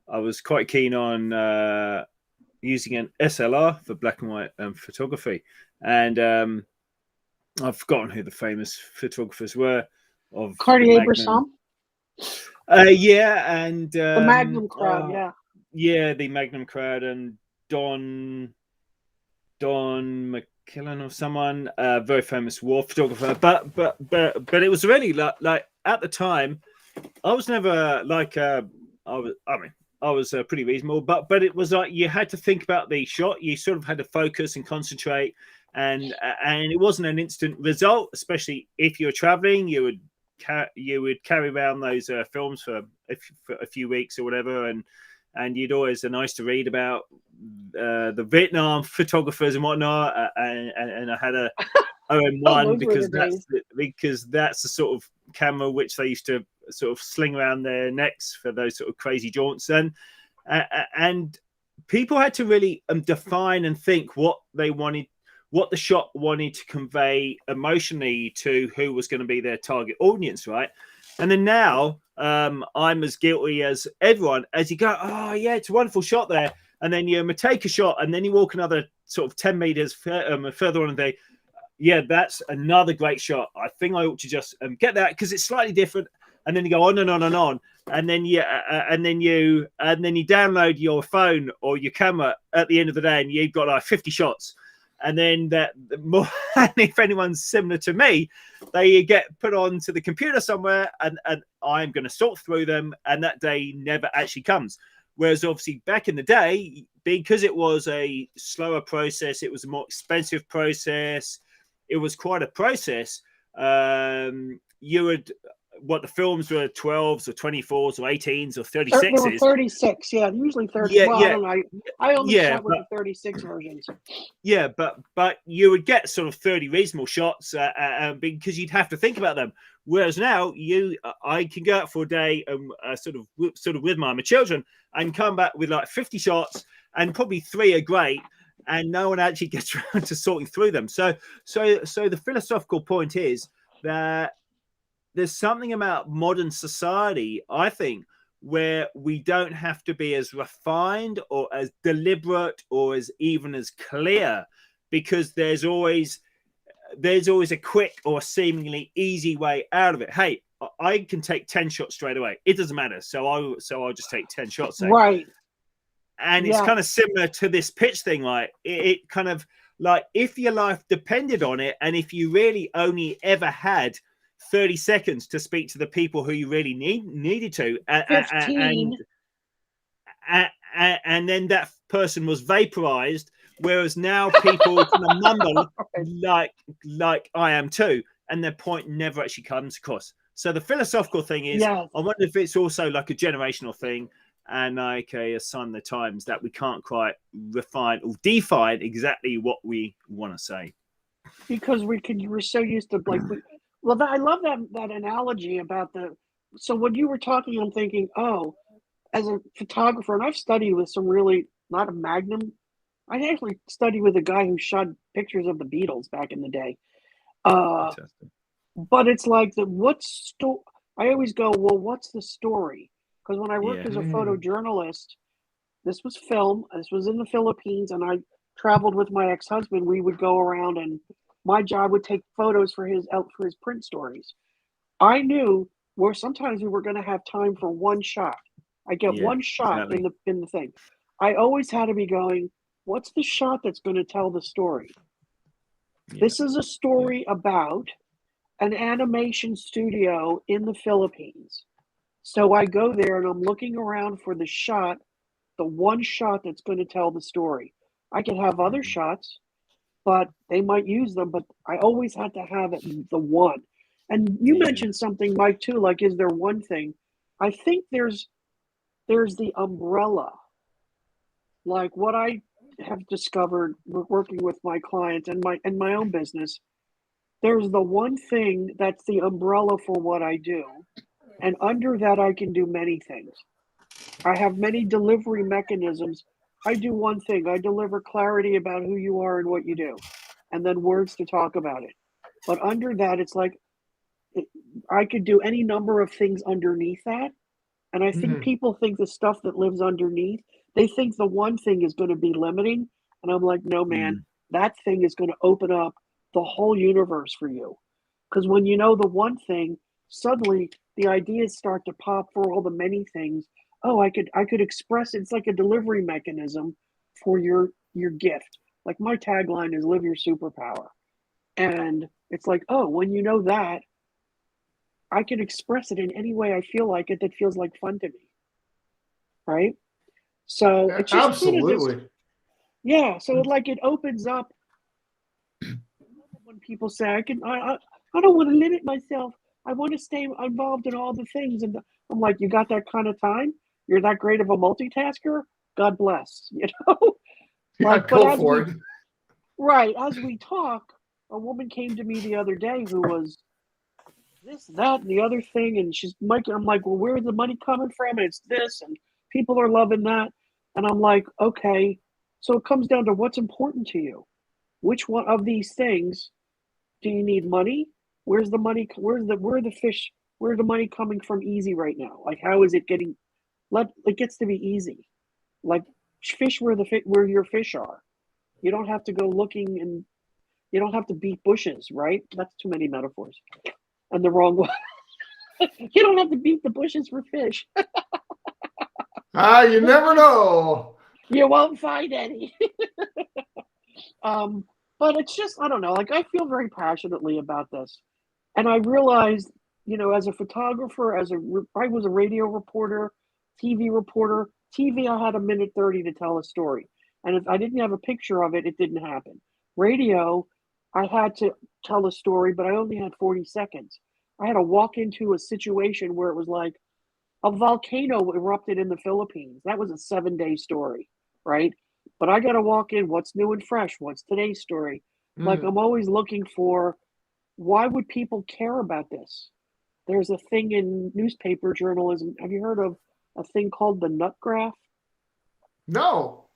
C: I was quite keen on using an SLR for black and white photography. And I've forgotten who the famous photographers were of
B: Cartier-Bresson.
C: Yeah, and
B: the Magnum crowd,
C: yeah, the Magnum crowd, and Don McKillen or someone, very famous war photographer. But it was really like at the time, I was never like I was pretty reasonable, but it was like you had to think about the shot. You sort of had to focus and concentrate, and it wasn't an instant result, especially if you were traveling. You would carry around those films for a few weeks or whatever, and you'd always nice to read about the Vietnam photographers and whatnot. And I had a OM1 because that's the sort of camera which they used to sort of sling around their necks for those sort of crazy jaunts. And people had to really define and think what they wanted, what the shot wanted to convey emotionally to who was going to be their target audience, right? And then now I'm as guilty as everyone as you go, oh yeah, it's a wonderful shot there. And then you take a shot and then you walk another sort of 10 meters further on and they, yeah, that's another great shot. I think I ought to just get that because it's slightly different. And then you go on and on and on. And then you download your phone or your camera at the end of the day and you've got like 50 shots. And then if anyone's similar to me, they get put onto the computer somewhere and I'm going to sort through them. And that day never actually comes. Whereas obviously back in the day, because it was a slower process, it was a more expensive process. It was quite a process. The films were 12s or 24s or 18s or 36s.
B: They were 36, yeah, usually 30.
C: Yeah,
B: well,
C: yeah.
B: I don't know. I only shot with the 36 versions.
C: Yeah, but you would get sort of 30 reasonable shots because you'd have to think about them. Whereas now, I can go out for a day sort of with my children and come back with like 50 shots, and probably 3 are great, and no one actually gets around to sorting through them. So the philosophical point is that there's something about modern society, I think, where we don't have to be as refined or as deliberate or as even as clear, because there's always a quick or seemingly easy way out of it. Hey, I can take 10 shots straight away. It doesn't matter. So I'll just take 10 shots.
B: Right.
C: And it's kind of similar to this pitch thing, right? It kind of like if your life depended on it, and if you really only ever had 30 seconds to speak to the people who you really needed to,
B: 15.
C: and then that person was vaporized, whereas now people kind of mumble like I am too, and their point never actually comes across. So the philosophical thing is, I wonder if it's also like a generational thing and like a sign of the times that we can't quite refine or define exactly what we want to say.
B: Because we're so used to like, I love that analogy about so when you were talking, I'm thinking, oh, as a photographer, and I've studied with some really, not a Magnum, I actually studied with a guy who shot pictures of the Beatles back in the day. But it's like I always go, well, what's the story? Because when I worked as a photojournalist, this was film. This was in the Philippines, and I traveled with my ex-husband. We would go around, and my job would take photos for his print stories. I knew where sometimes we were going to have time for one shot. I get one shot in the thing. I always had to be going, what's the shot that's going to tell the story? This is a story about an animation studio in the Philippines. So I go there and I'm looking around for the one shot that's going to tell the story. I could have other shots, but they might use them, but I always had to have it the one. And you mentioned something, Mike, too, like, is there one thing? I think there's the umbrella. Like what I have discovered working with my clients and my own business, there's the one thing that's the umbrella for what I do. And under that, I can do many things. I have many delivery mechanisms. I do one thing. I deliver clarity about who you are and what you do, and then words to talk about it. But under that, it's like I could do any number of things underneath that. And I think people think the stuff that lives underneath, they think the one thing is going to be limiting. And I'm like, no, man, that thing is going to open up the whole universe for you. Because when you know the one thing, suddenly the ideas start to pop for all the many things. Oh, I could express it. It's like a delivery mechanism for your gift. Like my tagline is live your superpower. And it's like, oh, when you know that, I can express it in any way I feel like it that feels like fun to me. Right? So it's just
A: absolutely.
B: So it opens up when people say I don't want to limit myself. I want to stay involved in all the things. And I'm like, you got that kind of time? You're that great of a multitasker? God bless, you know?
A: Go for it.
B: Right. As we talk, a woman came to me the other day who was this, that, and the other thing. And she's Mike. I'm like, well, where's the money coming from? And it's this, and people are loving that. And I'm like, okay. So it comes down to what's important to you. Which one of these things do you need money? Where's the money? Where's the money coming from easy right now? Like, how is it getting, it gets to be easy. Like fish where your fish are. You don't have to go looking and you don't have to beat bushes, right? That's too many metaphors. And the wrong one. You don't have to beat the bushes for fish.
A: You never know.
B: You won't find any. But it's just, I don't know, like I feel very passionately about this. And I realized, as a photographer, I was a radio reporter, TV reporter. TV, I had 1:30 to tell a story. And if I didn't have a picture of it, it didn't happen. Radio, I had to tell a story, but I only had 40 seconds. I had to walk into a situation where it was like a volcano erupted in the Philippines. That was a 7-day story, right? But I got to walk in, what's new and fresh? What's today's story? Like I'm always looking for, why would people care about this? There's a thing in newspaper journalism. Have you heard of a thing called the nut graph?
A: No.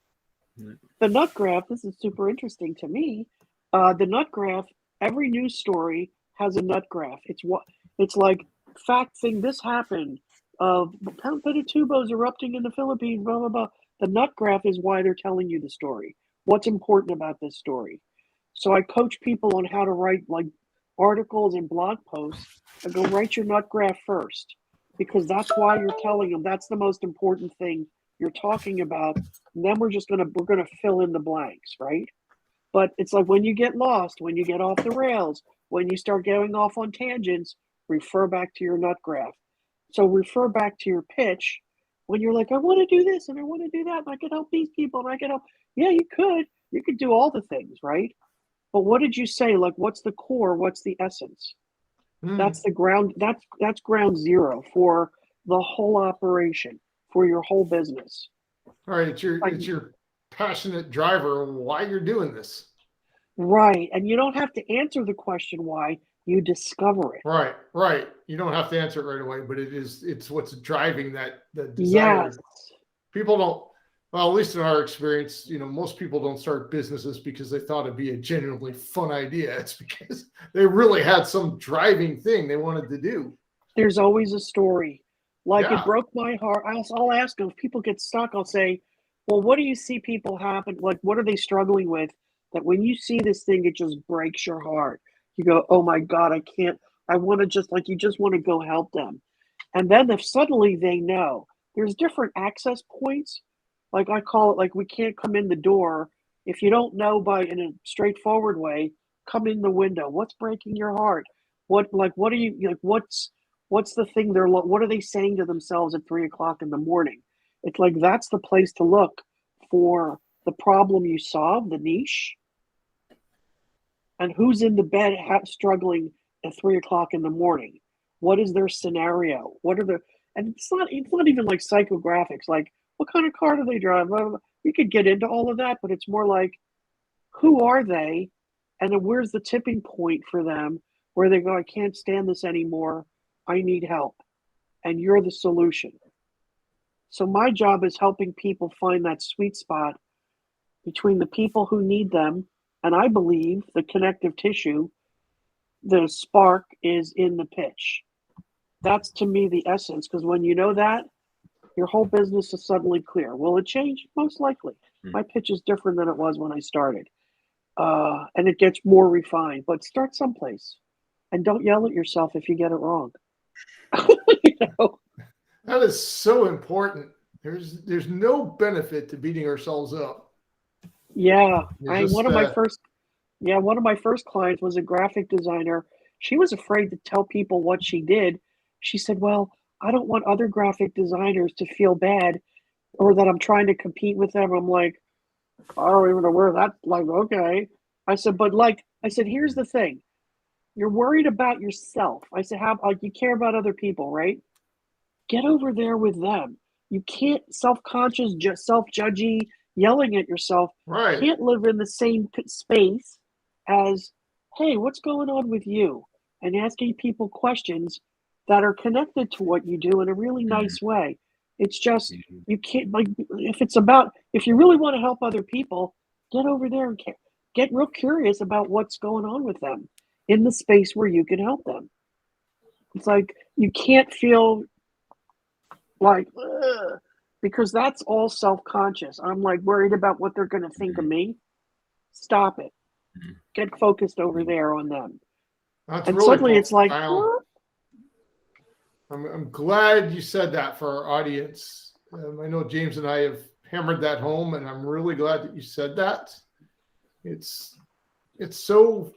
B: The nut graph, this is super interesting to me. The nut graph, every news story has a nut graph. It's like fact thing, this happened. Pinatubo's erupting in the Philippines, blah, blah, blah. The nut graph is why they're telling you the story. What's important about this story? So I coach people on how to write like articles and blog posts. I go, write your nut graph first, because that's why you're telling them that's the most important thing you're talking about, and then we're gonna fill in the blanks, right? But it's like when you get lost, when you get off the rails, when you start going off on tangents, refer back to your nut graph. So refer back to your pitch when you're like, I want to do this and I want to do that, and I can help these people and I can help. Yeah, you could. You could do all the things, right? But what did you say? Like, what's the core? What's the essence? That's the ground. That's ground zero for the whole operation, for your whole business.
A: All right, it's your passionate driver why you're doing this.
B: Right. And you don't have to answer the question why, you discover it.
A: Right. You don't have to answer it right away, but it's what's driving that desire.
B: Yes.
A: People don't, well, at least in our experience, most people don't start businesses because they thought it'd be a genuinely fun idea. It's because they really had some driving thing they wanted to do.
B: There's always a story. Like,
A: Yeah.
B: It broke my heart. I'll ask them, if people get stuck, I'll say, well, what do you see people happen? Like, what are they struggling with? That when you see this thing, it just breaks your heart. You go, oh my God, I can't, I want to just, like, you just want to go help them. And then if suddenly they know, there's different access points. Like I call it, like, we can't come in the door. If you don't know in a straightforward way, come in the window. What's breaking your heart? What are you, like, what's the thing what are they saying to themselves at 3 o'clock in the morning? It's like, that's the place to look for the problem you solve, the niche. And who's in the bed struggling at 3 o'clock in the morning? What is their scenario? And it's not even like psychographics, like what kind of car do they drive? You could get into all of that, but it's more like, who are they? And then where's the tipping point for them where they go, I can't stand this anymore. I need help. And you're the solution. So my job is helping people find that sweet spot between the people who need them. And I believe the connective tissue, the spark, is in the pitch. That's, to me, the essence. Because when you know that, your whole business is suddenly clear. Will it change? Most likely. My pitch is different than it was when I started. And it gets more refined. But start someplace. And don't yell at yourself if you get it wrong.
A: That is so important. There's no benefit to beating ourselves up.
B: Yeah, one of my first clients was a graphic designer. She was afraid to tell people what she did. She said, well, I don't want other graphic designers to feel bad or that I'm trying to compete with them. I'm like, I don't even know where that's, like, okay. I said, here's the thing. You're worried about yourself. I said, you care about other people, right? Get over there with them. You can't self-conscious, self-judgy, yelling at yourself.
A: Right.
B: Can't live in the same space as, hey, what's going on with you? And asking people questions that are connected to what you do in a really nice way. It's just, you can't, like, if you really want to help other people, get over there and get real curious about what's going on with them in the space where you can help them. It's like, you can't feel like, ugh, because that's all self-conscious. I'm like worried about what they're going to think of me. Stop it. Get focused over there on them.
A: That's
B: and
A: really
B: suddenly
A: cool.
B: It's like,
A: I'm glad you said that for our audience. I know James and I have hammered that home, and I'm really glad that you said that. It's so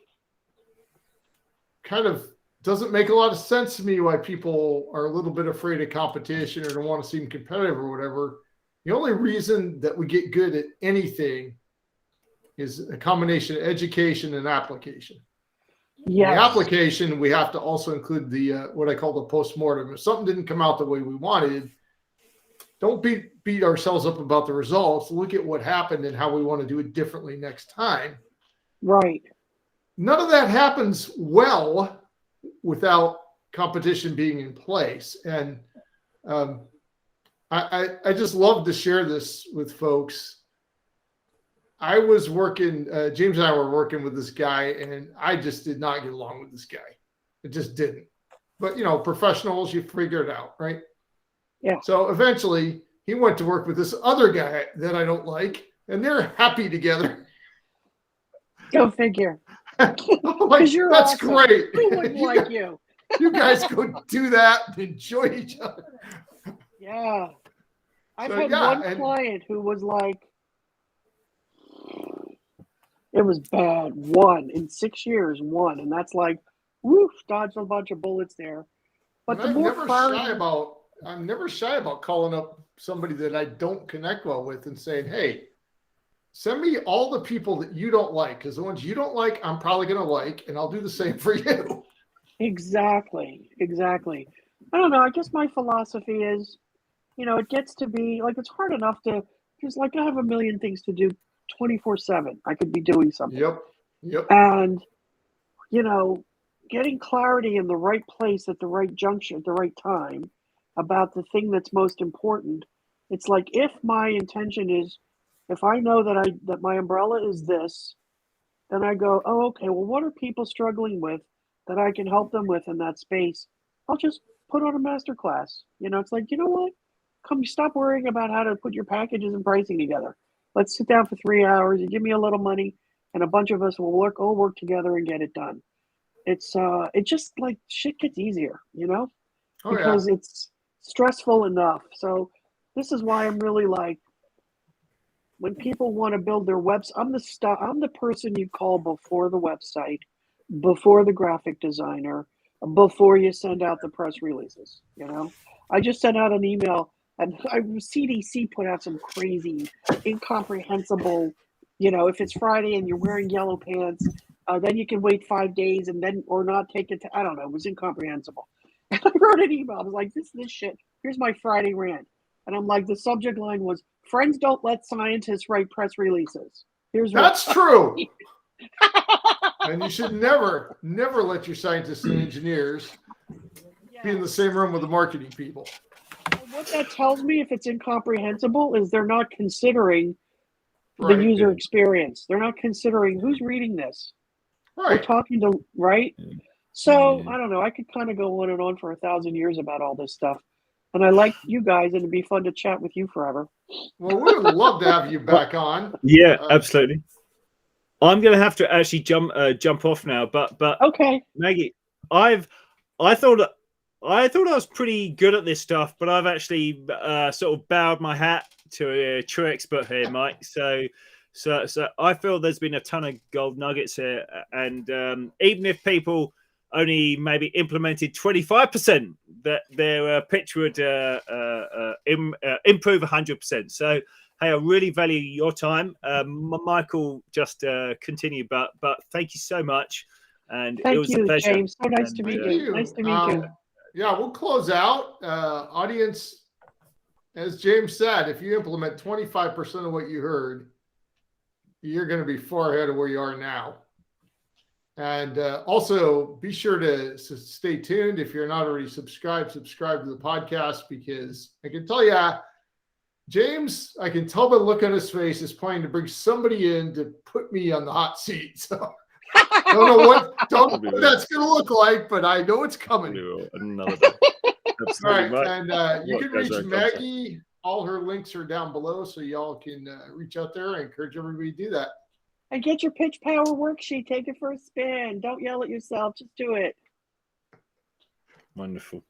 A: kind of doesn't make a lot of sense to me why people are a little bit afraid of competition or don't want to seem competitive or whatever. The only reason that we get good at anything is a combination of education and application.
B: yes.
A: The application, we have to also include the what I call the postmortem. If something didn't come out the way we wanted, don't beat ourselves up about the results. Look at what happened and how we want to do it differently next time.
B: Right.
A: None of that happens well without competition being in place. And I just love to share this with folks. I was working, James and I were working with this guy, and I just did not get along with this guy. It just didn't. But, professionals, you figure it out, right?
B: Yeah.
A: So eventually he went to work with this other guy that I don't like, and they're happy together.
B: Go figure.
A: Like,
B: you're
A: that's
B: awesome.
A: great.
B: Who wouldn't like you?
A: You guys go do that and enjoy each other.
B: Yeah. I've
A: So,
B: had
A: yeah,
B: one client who was like, it was bad. One in 6 years, one, and that's like, woof, dodged a bunch of bullets there. But
A: and
B: the
A: I'm
B: more
A: never
B: clarity,
A: shy about calling up somebody that I don't connect well with and saying, hey, send me all the people that you don't like, because the ones you don't like, I'm probably going to like, and I'll do the same for you.
B: exactly. I don't know. I guess my philosophy is, it gets to be like it's hard enough to, because like I have a million things to do 24/7. I could be doing something.
A: Yep.
B: And, getting clarity in the right place at the right juncture at the right time about the thing that's most important. It's like if my intention is, if I know that my umbrella is this, then I go, oh, okay, well, what are people struggling with that I can help them with in that space? I'll just put on a master class. It's like, you know what? Come stop worrying about how to put your packages and pricing together. Let's sit down for 3 hours. You give me a little money, and a bunch of us will all work together and get it done. It just like shit gets easier,
A: Oh, yeah.
B: because it's stressful enough. So this is why I'm really like, when people want to build their website, I'm the person you call before the website, before the graphic designer, before you send out the press releases. I just sent out an email, and CDC put out some crazy, incomprehensible. If it's Friday and you're wearing yellow pants, then you can wait 5 days and then or not take it. I don't know. It was incomprehensible. And I wrote an email. I was like, this shit. Here's my Friday rant. And I'm like, the subject line was, friends don't let scientists write press releases.
A: That's true. And you should never let your scientists and engineers be in the same room with the marketing people.
B: And what that tells me, if it's incomprehensible, is they're not considering the
A: Right.
B: user experience. They're not considering who's reading this. We're
A: Right.
B: talking to, right? So, I don't know. I could kind of go on and on for 1,000 years about all this stuff. And I like you guys, and it'd be fun to chat with you forever.
A: Well, we would love to have you back on.
C: Yeah, absolutely. I'm going to have to actually jump off now, but
B: okay,
C: Maggie, I thought I was pretty good at this stuff, but I've actually sort of bowed my hat to a true expert here, Mike. So I feel there's been a ton of gold nuggets here, and even if people only maybe implemented 25%, that their pitch would improve 100%. So, hey, I really value your time. Michael, just continue, but thank you so much, and it was a pleasure.
B: James. So nice to meet you. Nice to meet you.
A: Yeah, we'll close out. Audience, as James said, if you implement 25% of what you heard, you're going to be far ahead of where you are now. And also be sure to stay tuned. If you're not already subscribe to the podcast, because I can tell you, James, I can tell by the look on his face, is planning to bring somebody in to put me on the hot seat. So don't know what that's going to look like, but I know it's coming.
C: Another day.
A: All right. And you can reach Maggy. All her links are down below, so y'all can reach out there. I encourage everybody to do that.
B: And get your pitch power worksheet. Take it for a spin. Don't yell at yourself. Just do it.
C: Wonderful.